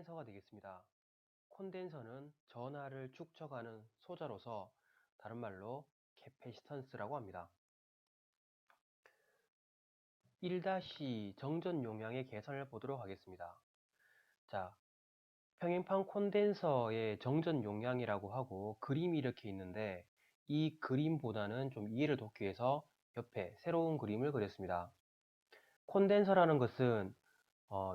콘덴서가 되겠습니다. 콘덴서는 전하를 축적하는 소자로서 다른 말로 캐패시턴스라고 합니다. 1- 정전 용량의 계산을 보도록 하겠습니다. 자, 평행판 콘덴서의 정전 용량이라고 하고 그림이 이렇게 있는데 이 그림보다는 좀 이해를 돕기 위해서 옆에 새로운 그림을 그렸습니다. 콘덴서라는 것은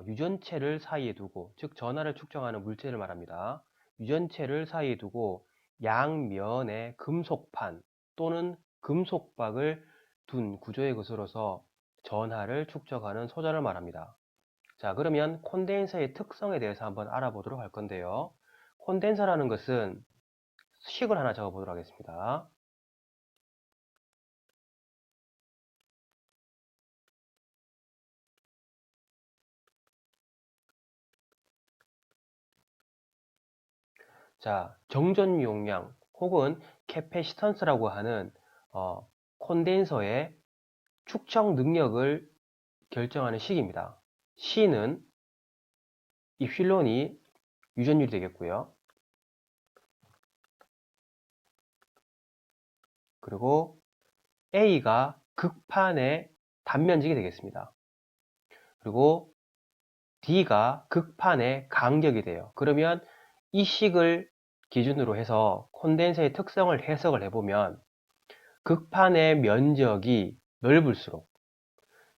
유전체를 사이에 두고, 즉 전하를 축적하는 물체를 말합니다. 유전체를 사이에 두고 양면에 금속판 또는 금속박을 둔 구조의 것으로서 전하를 축적하는 소자를 말합니다. 자, 그러면 콘덴서의 특성에 대해서 한번 알아보도록 할 건데요. 콘덴서라는 것은 식을 하나 적어보도록 하겠습니다. 자, 정전 용량 혹은 캐패시턴스라고 하는 콘덴서의 축적 능력을 결정하는 식입니다. C는 입실론이 유전율이 되겠고요. 그리고 A가 극판의 단면적이 되겠습니다. 그리고 D가 극판의 간격이 돼요. 그러면 이 식을 기준으로 해서 콘덴서의 특성을 해석을 해보면 극판의 면적이 넓을수록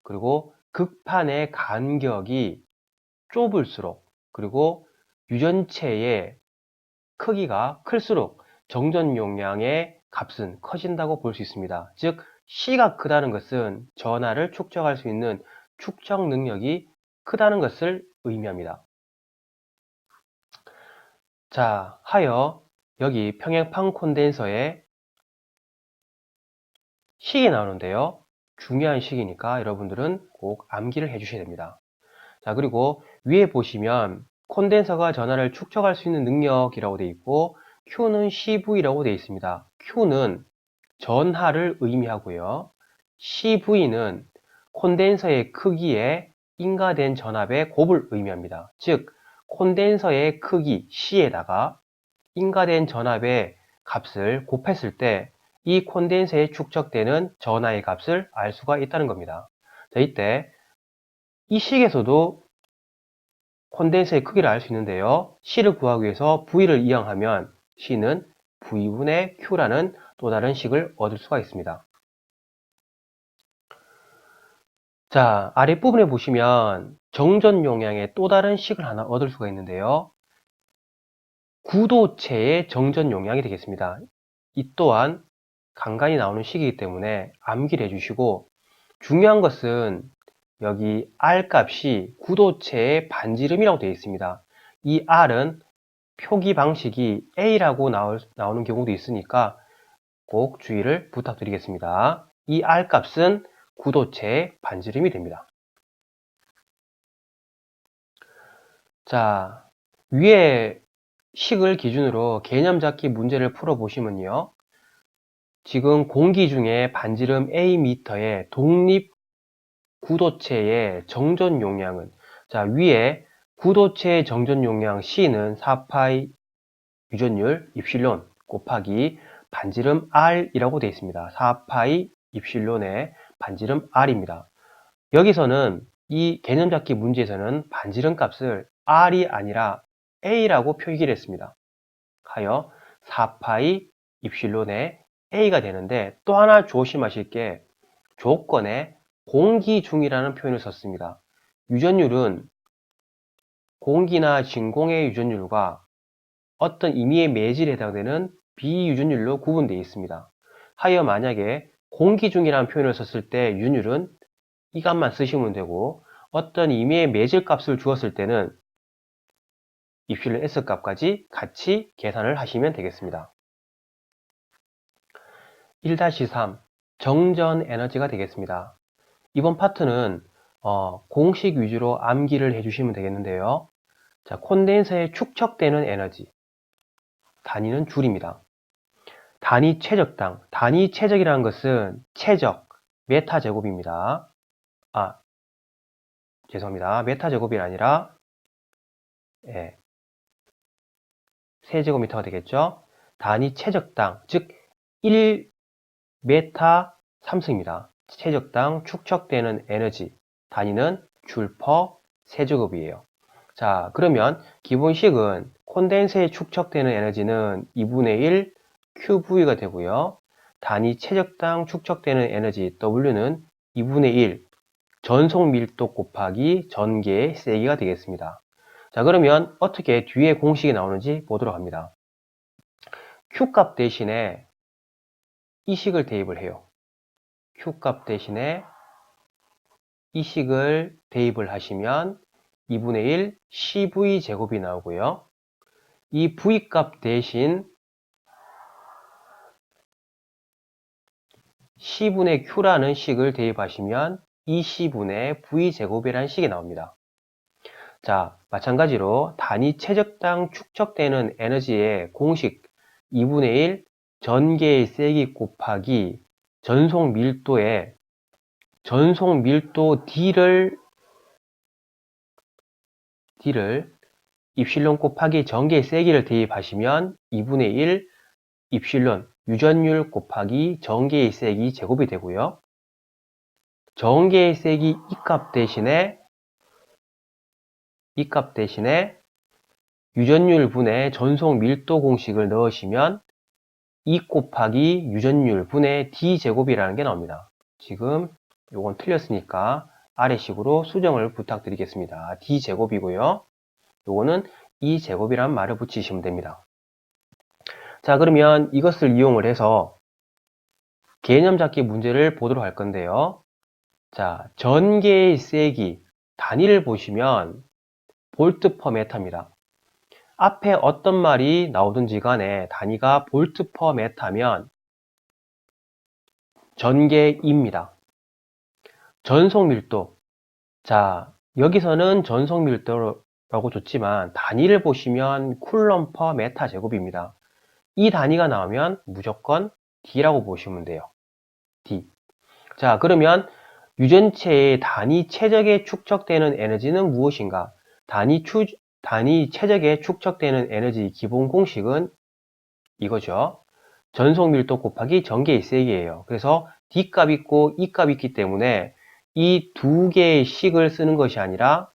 그리고 극판의 간격이 좁을수록 그리고 유전체의 크기가 클수록 정전 용량의 값은 커진다고 볼 수 있습니다. 즉 C가 크다는 것은 전하를 축적할 수 있는 축적 능력이 크다는 것을 의미합니다. 자, 하여 여기 평행판 콘덴서에 식이 나오는데요. 중요한 식이니까 여러분들은 꼭 암기를 해주셔야 됩니다. 자, 그리고 위에 보시면 콘덴서가 전하를 축적할 수 있는 능력이라고 되어 있고 Q는 CV라고 되어 있습니다. Q는 전하를 의미하고요. CV는 콘덴서의 크기에 인가된 전압의 곱을 의미합니다. 즉 콘덴서의 크기 C에다가 인가된 전압의 값을 곱했을 때 이 콘덴서에 축적되는 전하의 값을 알 수가 있다는 겁니다. 자, 이때 이 식에서도 콘덴서의 크기를 알 수 있는데요. C를 구하기 위해서 V를 이항하면 C는 V분의 Q라는 또 다른 식을 얻을 수가 있습니다. 자, 아랫부분에 보시면 정전 용량의 또 다른 식을 하나 얻을 수가 있는데요. 구도체의 정전 용량이 되겠습니다. 이 또한 간간히 나오는 식이기 때문에 암기를 해주시고 중요한 것은 여기 R 값이 구도체의 반지름이라고 되어 있습니다. 이 R은 표기 방식이 A라고 나오는 경우도 있으니까 꼭 주의를 부탁드리겠습니다. 이 R 값은 구도체의 반지름이 됩니다. 자, 위에 식을 기준으로 개념 잡기 문제를 풀어보시면요. 지금 공기 중에 반지름 Am의 독립 구도체의 정전 용량은 자, 위에 구도체의 정전 용량 C는 4파이 유전율 입실론 곱하기 반지름 R이라고 되어 있습니다. 4파이 입실론의 반지름 R입니다. 여기서는 이 개념 잡기 문제에서는 반지름 값을 R이 아니라 A라고 표기를 했습니다. 하여 4파이 입실론의 A가 되는데 또 하나 조심하실 게 조건에 공기 중이라는 표현을 썼습니다. 유전율은 공기나 진공의 유전율과 어떤 임의의 매질에 해당되는 비유전율로 구분되어 있습니다. 하여 만약에 공기 중이라는 표현을 썼을 때 유전율은 이 값만 쓰시면 되고 어떤 임의의 매질 값을 주었을 때는 입실론 S 값까지 같이 계산을 하시면 되겠습니다. 1-3 정전 에너지가 되겠습니다. 이번 파트는 공식 위주로 암기를 해주시면 되겠는데요. 자, 콘덴서에 축적되는 에너지 단위는 줄입니다. 단위 최적당, 단위 최적이라는 것은 최적, 메타 제곱입니다. 죄송합니다. 메타 제곱이 아니라 세제곱미터가 되겠죠. 단위 최적당, 즉 1m 3승입니다. 최적당 축적되는 에너지 단위는 줄 퍼 세제곱이에요. 자, 그러면 기본식은 콘덴서에 축적되는 에너지는 2분의 1 QV가 되고요. 단위 최적당 축적되는 에너지 W는 2분의 1 전속 밀도 곱하기 전개의 세기가 되겠습니다. 자, 그러면 어떻게 뒤에 공식이 나오는지 보도록 합니다. Q값 대신에 이 식을 대입을 해요. Q값 대신에 이 식을 대입을 하시면 2분의 1 CV 제곱이 나오고요. 이 V값 대신 C분의 Q라는 식을 대입하시면 2C분의 V제곱이라는 식이 나옵니다. 자, 마찬가지로 단위 최적당 축적되는 에너지의 공식 2분의 1 전개의 세기 곱하기 전속 밀도 D를 입실론 곱하기 전개의 세기를 대입하시면 2분의 1 입실론 유전율 곱하기 전개의 세기 제곱이 되고요. 전개의 세기 이 값 대신에 유전율 분의 전속 밀도 공식을 넣으시면 2 곱하기 유전율 분의 D제곱이라는 게 나옵니다. 지금 요건 틀렸으니까 아래식으로 수정을 부탁드리겠습니다. D제곱이고요. 요거는 2제곱이란 말을 붙이시면 됩니다. 자, 그러면 이것을 이용을 해서 개념 잡기 문제를 보도록 할 건데요. 자, 전개의 세기 단위를 보시면 볼트 퍼 메타입니다. 앞에 어떤 말이 나오든지 간에 단위가 볼트 퍼 메타면 전개입니다. 전속 밀도. 자, 여기서는 전속 밀도라고 줬지만 단위를 보시면 쿨럼 퍼 메타 제곱입니다. 이 단위가 나오면 무조건 D라고 보시면 돼요. D. 자, 그러면 유전체의 단위 최적에 축적되는 에너지는 무엇인가? 단위 최적에 축적되는 에너지 기본 공식은 이거죠. 전속 밀도 곱하기 전개의 세기예요. 그래서 D 값 있고 E 값 있기 때문에 이 두 개의 식을 쓰는 것이 아니라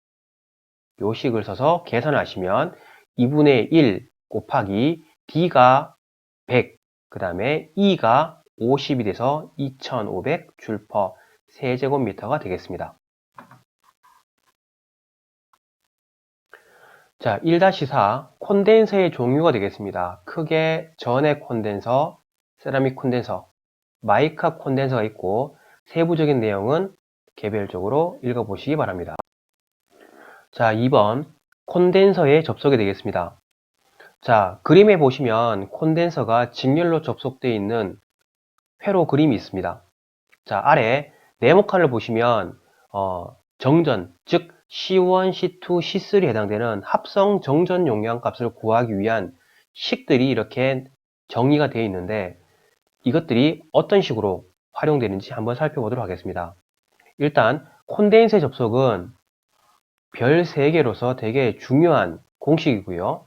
요 식을 써서 계산하시면 2분의 1 곱하기 D가 100, 그 다음에 E가 50이 돼서 2500 줄 퍼 세제곱미터가 되겠습니다. 자, 1-4 콘덴서의 종류가 되겠습니다. 크게 전해 콘덴서, 세라믹 콘덴서, 마이카 콘덴서가 있고 세부적인 내용은 개별적으로 읽어보시기 바랍니다. 자, 2번 콘덴서에 접속이 되겠습니다. 자, 그림에 보시면 콘덴서가 직렬로 접속되어 있는 회로 그림이 있습니다. 자, 아래 네모칸을 보시면 정전, 즉 C1, C2, C3에 해당되는 합성 정전 용량 값을 구하기 위한 식들이 이렇게 정의가 되어 있는데 이것들이 어떤 식으로 활용되는지 한번 살펴보도록 하겠습니다. 일단 콘덴서의 접속은 별 3개로서 되게 중요한 공식이고요.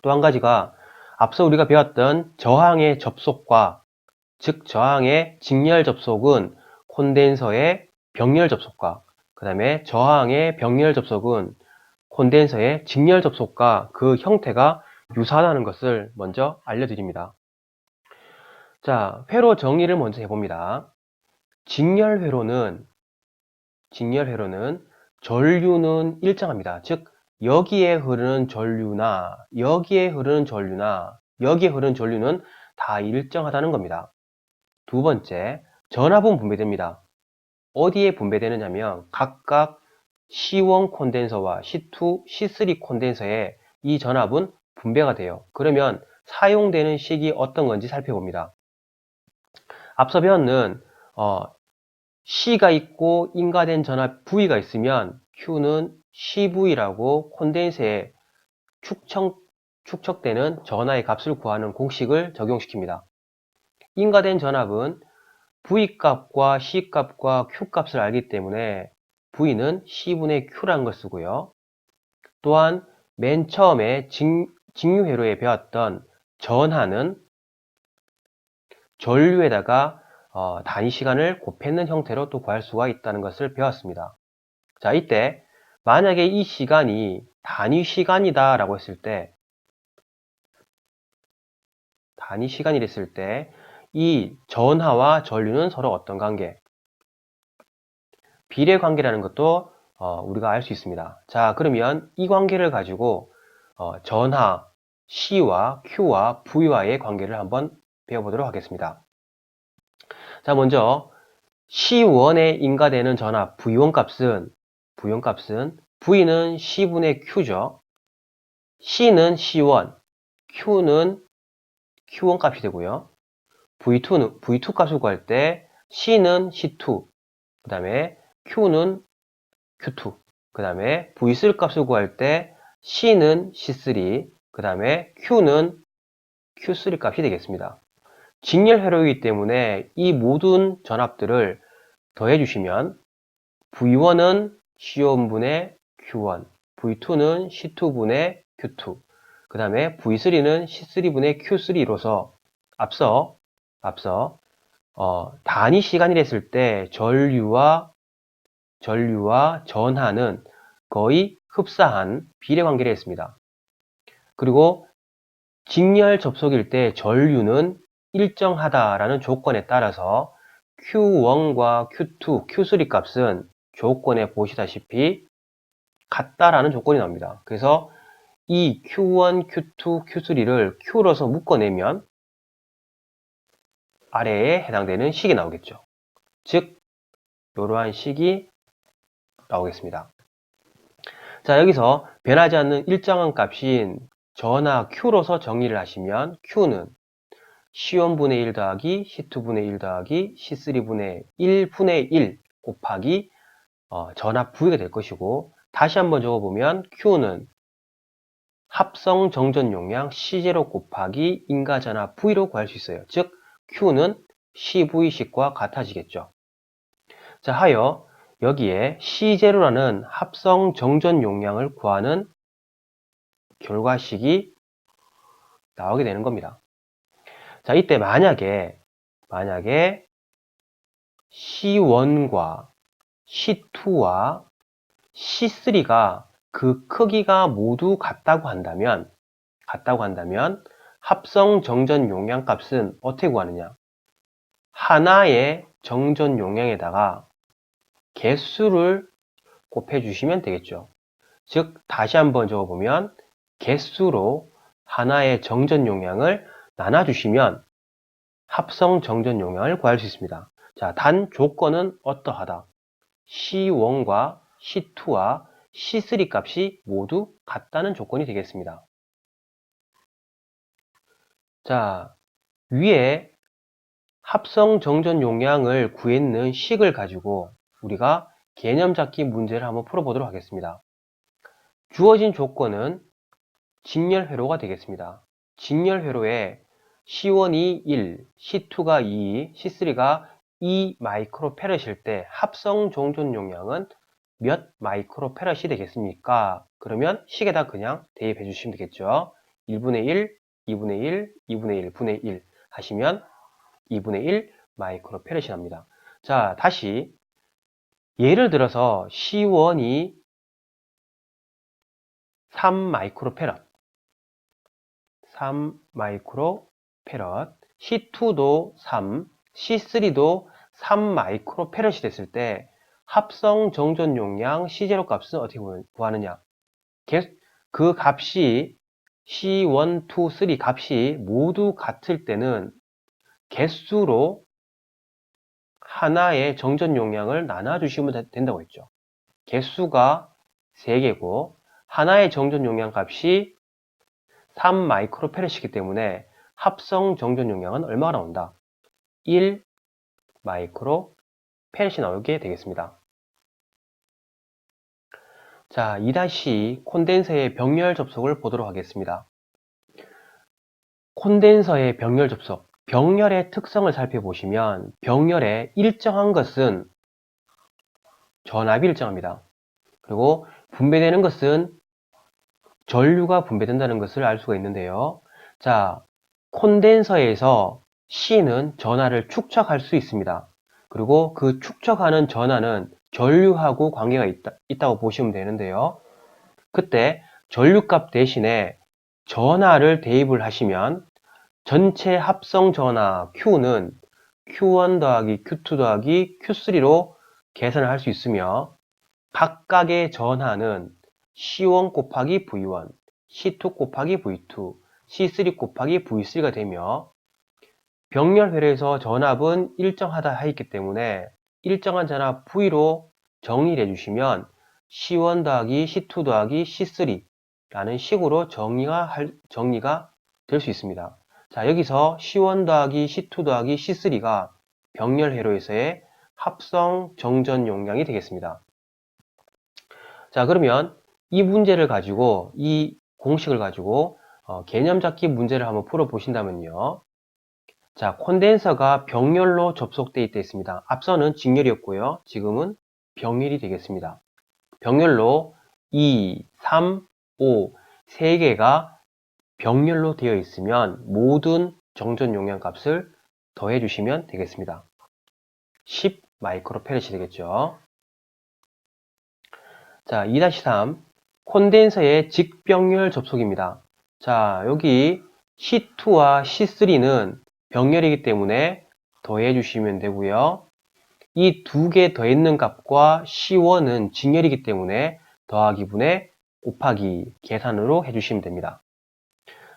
또 한 가지가 앞서 우리가 배웠던 저항의 접속과 즉 저항의 직렬 접속은 콘덴서의 병렬 접속과 그 다음에 저항의 병렬 접속은 콘덴서의 직렬 접속과 그 형태가 유사하다는 것을 먼저 알려드립니다. 자, 회로 정의를 먼저 해봅니다. 직렬 회로는 전류는 일정합니다. 즉 여기에 흐르는 전류나 여기에 흐르는 전류는 다 일정하다는 겁니다. 두 번째, 전압은 분배됩니다. 어디에 분배되느냐면 각각 C1 콘덴서와 C2, C3 콘덴서에 이 전압은 분배가 돼요. 그러면 사용되는 식이 어떤 건지 살펴봅니다. 앞서 배웠는 C가 있고 인가된 전압 V가 있으면 Q는 CV라고 콘덴서에 축적되는 전하의 값을 구하는 공식을 적용시킵니다. 인가된 전압은 V값과 C값과 Q값을 알기 때문에 V는 C분의 Q라는 걸 쓰고요. 또한 맨 처음에 직류회로에 배웠던 전하는 전류에다가 단위 시간을 곱했는 형태로 또 구할 수가 있다는 것을 배웠습니다. 자, 이때 만약에 이 시간이 단위 시간이다 라고 했을 때, 단위 시간이랬을 때 이 전하와 전류는 서로 어떤 관계? 비례 관계라는 것도 우리가 알 수 있습니다. 자, 그러면 이 관계를 가지고 전하 C와 Q와 V와의 관계를 한번 배워보도록 하겠습니다. 자, 먼저 C1에 인가되는 전하 V1 값은 V는 C분의 Q죠. C는 C1, Q는 Q1 값이 되고요. V2 값을 구할 때 C는 C2, 그 다음에 Q는 Q2, 그 다음에 V3 값을 구할 때 C는 C3, 그 다음에 Q는 Q3 값이 되겠습니다. 직렬 회로이기 때문에 이 모든 전압들을 더해주시면 V1은 C1분의 Q1, V2는 C2분의 Q2, 그 다음에 V3는 C3분의 Q3로서 앞서 단위 시간이랬을 때 전류와 전하는 거의 흡사한 비례 관계를 했습니다. 그리고 직렬 접속일 때 전류는 일정하다라는 조건에 따라서 Q1과 Q2, Q3 값은 조건에 보시다시피 같다라는 조건이 나옵니다. 그래서 이 Q1, Q2, Q3를 Q로서 묶어내면 아래에 해당되는 식이 나오겠죠. 즉, 이러한 식이 나오겠습니다. 자, 여기서 변하지 않는 일정한 값인 전하 Q로서 정의를 하시면 Q는 C1분의 1 더하기 C2분의 1 더하기 C3분의 1분의 1 곱하기 전압 V가 될 것이고, 다시 한번 적어보면 Q는 합성 정전 용량 C0 곱하기 인가 전압 V로 구할 수 있어요. 즉 Q는 CV식과 같아지겠죠. 자, 하여 여기에 C0라는 합성 정전 용량을 구하는 결과식이 나오게 되는 겁니다. 자, 이때 만약에 C1과 C2와 C3가 그 크기가 모두 같다고 한다면 합성 정전 용량 값은 어떻게 구하느냐? 하나의 정전 용량에다가 개수를 곱해 주시면 되겠죠. 즉 다시 한번 적어보면 개수로 하나의 정전 용량을 나눠주시면 합성 정전 용량을 구할 수 있습니다. 자, 단 조건은 어떠하다? C1과 C2와 C3 값이 모두 같다는 조건이 되겠습니다. 자, 위에 합성 정전 용량을 구했는 식을 가지고 우리가 개념 잡기 문제를 한번 풀어보도록 하겠습니다. 주어진 조건은 직렬 회로가 되겠습니다. 직렬 회로에 C1이 1, C2가 2, C3가 2 마이크로페럿일 때 합성 정전 용량은 몇 마이크로페럿이 되겠습니까? 그러면 식에다 그냥 대입해 주시면 되겠죠. 1분의 1, 2분의 1, 2분의 1, 분의 1 하시면 2분의 1 마이크로페럿이 납니다. 자, 다시 예를 들어서 C1이 3 마이크로페럿, C2도 3, C3도 3 마이크로페럿이 됐을 때 합성 정전 용량 C0 값은 어떻게 구하느냐? 그 값이 C1, 2, 3 값이 모두 같을 때는 개수로 하나의 정전 용량을 나눠주시면 된다고 했죠. 개수가 3개고 하나의 정전 용량 값이 3 마이크로페럿이기 때문에 합성 정전 용량은 얼마가 나온다? 1 마이크로페럿이 나오게 되겠습니다. 자, 2-2 콘덴서의 병렬 접속을 보도록 하겠습니다. 콘덴서의 병렬 접속, 병렬의 특성을 살펴보시면 병렬의 일정한 것은 전압이 일정합니다. 그리고 분배되는 것은 전류가 분배된다는 것을 알 수가 있는데요. 자, 콘덴서에서 C는 전하를 축적할 수 있습니다. 그리고 그 축적하는 전하는 전류하고 관계가 있다고 보시면 되는데요. 그때 전류값 대신에 전하를 대입을 하시면 전체 합성 전하 Q는 Q1 더하기 Q2 더하기 Q3로 계산을 할 수 있으며 각각의 전하는 C1 곱하기 V1, C2 곱하기 V2, C3 곱하기 V3가 되며 병렬회로에서 전압은 일정하다 하였기 때문에 일정한 전압 V로 정리를 해주시면 C1 더하기 C2 더하기 C3 라는 식으로 정리가 될 수 있습니다. 자, 여기서 C1 더하기 C2 더하기 C3가 병렬회로에서의 합성 정전 용량이 되겠습니다. 자, 그러면 이 문제를 가지고, 이 공식을 가지고 개념 잡기 문제를 한번 풀어 보신다면요. 자, 콘덴서가 병렬로 접속되어 있습니다. 앞서는 직렬이었고요. 지금은 병렬이 되겠습니다. 병렬로 2, 3, 5, 3개가 병렬로 되어 있으면 모든 정전 용량 값을 더해 주시면 되겠습니다. 10 마이크로페렛이 되겠죠. 자, 2-3 콘덴서의 직병렬 접속입니다. 자, 여기 C2와 C3는 병렬이기 때문에 더해 주시면 되고요. 이 두 개 더했는 값과 C1은 직렬이기 때문에 더하기 분의 곱하기 계산으로 해주시면 됩니다.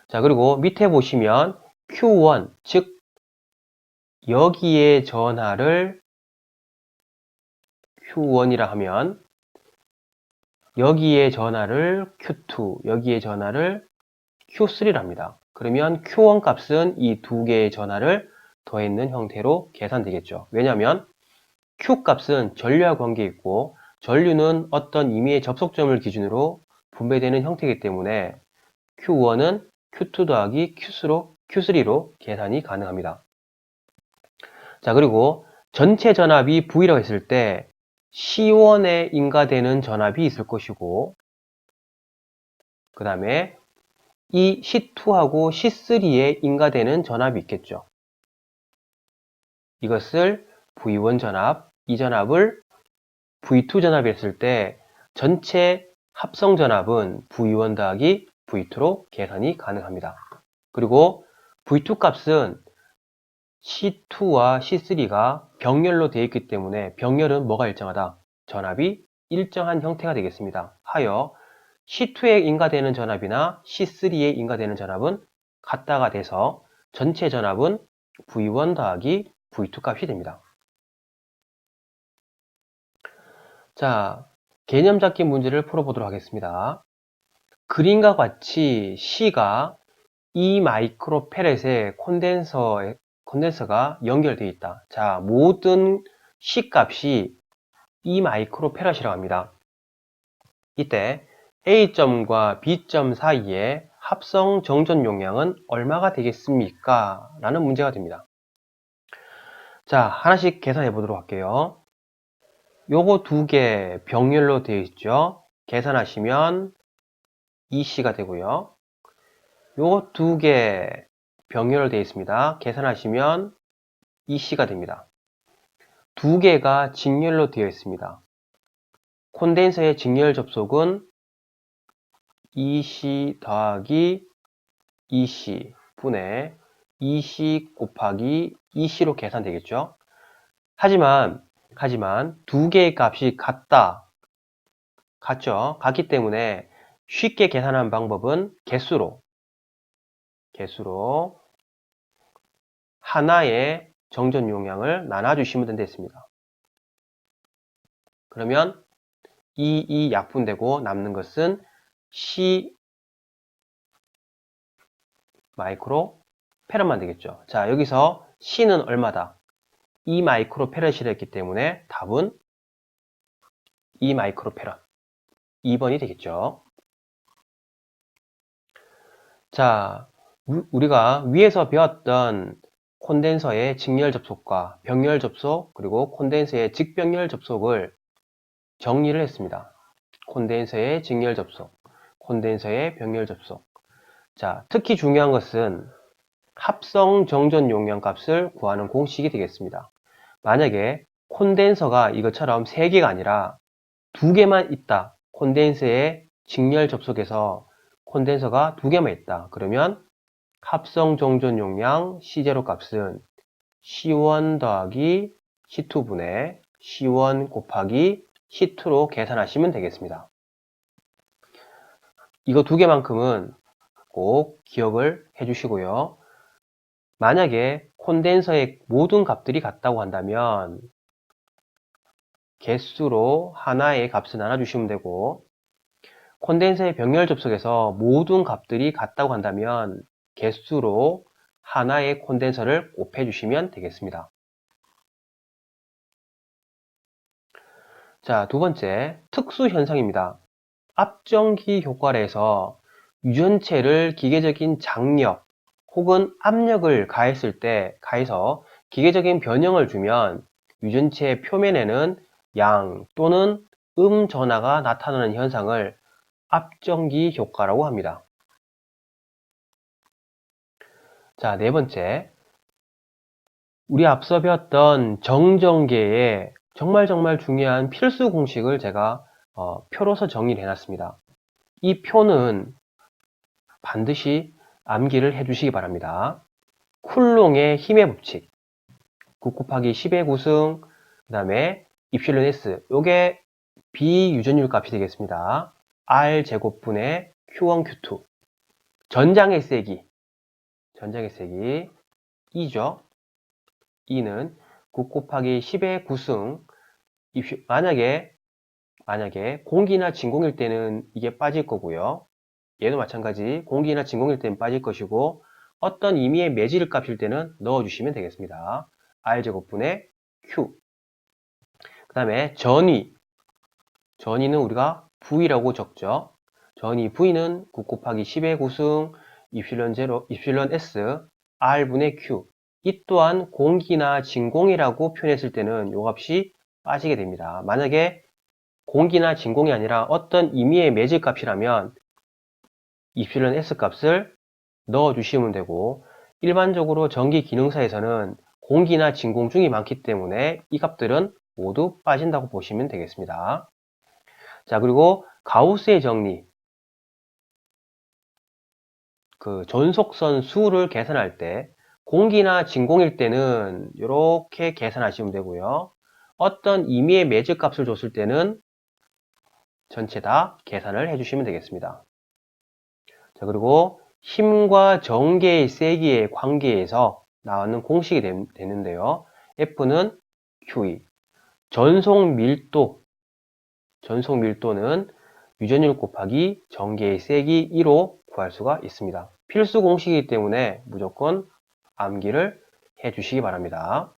자, 그리고 밑에 보시면 Q1, 즉 여기에 전하를 Q1이라 하면 여기에 전하를 Q2, 여기에 전하를 Q3라 합니다. 그러면 Q1 값은 이 두 개의 전하를 더했는 형태로 계산되겠죠. 왜냐하면 Q 값은 전류와 관계 있고 전류는 어떤 임의의 접속점을 기준으로 분배되는 형태이기 때문에 Q1은 Q2 더하기 Q3로 계산이 가능합니다. 자, 그리고 전체 전압이 V라고 했을 때 C1에 인가되는 전압이 있을 것이고 그 다음에 이 C2하고 C3에 인가되는 전압이 있겠죠. 이것을 V1 전압, 이 전압을 V2 전압이 했을 때 전체 합성 전압은 V1 더하기 V2로 계산이 가능합니다. 그리고 V2 값은 C2와 C3가 병렬로 되어 있기 때문에 병렬은 뭐가 일정하다? 전압이 일정한 형태가 되겠습니다. 하여 C2에 인가되는 전압이나 C3에 인가되는 전압은 같다가 돼서 전체 전압은 V1 더하기 V2 값이 됩니다. 자, 개념 잡기 문제를 풀어보도록 하겠습니다. 그림과 같이 C가 2 마이크로페렛의 콘덴서가 연결되어 있다. 자, 모든 C 값이 2 마이크로페렛이라고 합니다. 이때 A점과 B점 사이에 합성 정전 용량은 얼마가 되겠습니까? 라는 문제가 됩니다. 자, 하나씩 계산해 보도록 할게요. 요거 두 개 병렬로 되어 있죠. 계산하시면 2C가 되고요. 요 두 개 병렬로 되어 있습니다. 계산하시면 2C가 됩니다. 두 개가 직렬로 되어 있습니다. 콘덴서의 직렬 접속은 2C 더하기 2C 분의 2C 곱하기 2C로 계산되겠죠. 하지만 두 개의 값이 같죠. 같기 때문에 쉽게 계산하는 방법은 개수로 하나의 정전 용량을 나눠주시면 된다. 그러면 이 약분되고 남는 것은 C 마이크로 페럿만 되겠죠. 자, 여기서 C는 얼마다? 2 마이크로 페럿이라 했기 때문에 답은 2 마이크로 페럿 2번이 되겠죠. 자, 우리가 위에서 배웠던 콘덴서의 직렬 접속과 병렬 접속 그리고 콘덴서의 직병렬 접속을 정리를 했습니다. 콘덴서의 직렬 접속, 콘덴서의 병렬 접속. 자, 특히 중요한 것은 합성 정전 용량 값을 구하는 공식이 되겠습니다. 만약에 콘덴서가 이것처럼 3개가 아니라 2개만 있다. 콘덴서의 직렬 접속에서 콘덴서가 2개만 있다. 그러면 합성 정전 용량 C0 값은 C1 더하기 C2분의 C1 곱하기 C2로 계산하시면 되겠습니다. 이거 2개만큼은 꼭 기억을 해주시고요. 만약에 콘덴서의 모든 값들이 같다고 한다면 개수로 하나의 값을 나눠주시면 되고, 콘덴서의 병렬 접속에서 모든 값들이 같다고 한다면 개수로 하나의 콘덴서를 곱해주시면 되겠습니다. 자, 두 번째, 특수 현상입니다. 압정기 효과에서 유전체를 기계적인 장력 혹은 압력을 가해서 기계적인 변형을 주면 유전체 표면에는 양 또는 전하가 나타나는 현상을 압정기 효과라고 합니다. 자, 네 번째, 우리 앞서 배웠던 정전계의 정말 중요한 필수 공식을 제가 표로서 정리를 해놨습니다. 이 표는 반드시 암기를 해주시기 바랍니다. 쿨롱의 힘의 법칙, 9 곱하기 10의 구승, 그 다음에 입실론 S, 요게 비유전율 값이 되겠습니다. R 제곱분의 Q1, Q2. 전장의 세기, E죠. E는 9 곱하기 10의 구승, 만약에 공기나 진공일 때는 이게 빠질 거고요. 얘도 마찬가지 공기나 진공일 때는 빠질 것이고, 어떤 임의의 매질 값일 때는 넣어주시면 되겠습니다. R제곱분의 Q. 그 다음에 전위는 우리가 V라고 적죠. 전위 V는 9 곱하기 10의 구승 입실론 S R분의 Q. 이 또한 공기나 진공이라고 표현했을 때는 이 값이 빠지게 됩니다. 만약에 공기나 진공이 아니라 어떤 임의의 매질 값이라면 입실론 S 값을 넣어주시면 되고, 일반적으로 전기 기능사에서는 공기나 진공 중이 많기 때문에 이 값들은 모두 빠진다고 보시면 되겠습니다. 자, 그리고 가우스의 정리, 그 전속선 수를 계산할 때 공기나 진공일 때는 이렇게 계산하시면 되고요. 어떤 임의의 매질 값을 줬을 때는 전체 다 계산을 해주시면 되겠습니다. 자, 그리고 힘과 전개의 세기의 관계에서 나오는 공식이 되는데요. F는 QE. 전속 밀도는 유전율 곱하기 전개의 세기 2로 구할 수가 있습니다. 필수 공식이기 때문에 무조건 암기를 해 주시기 바랍니다.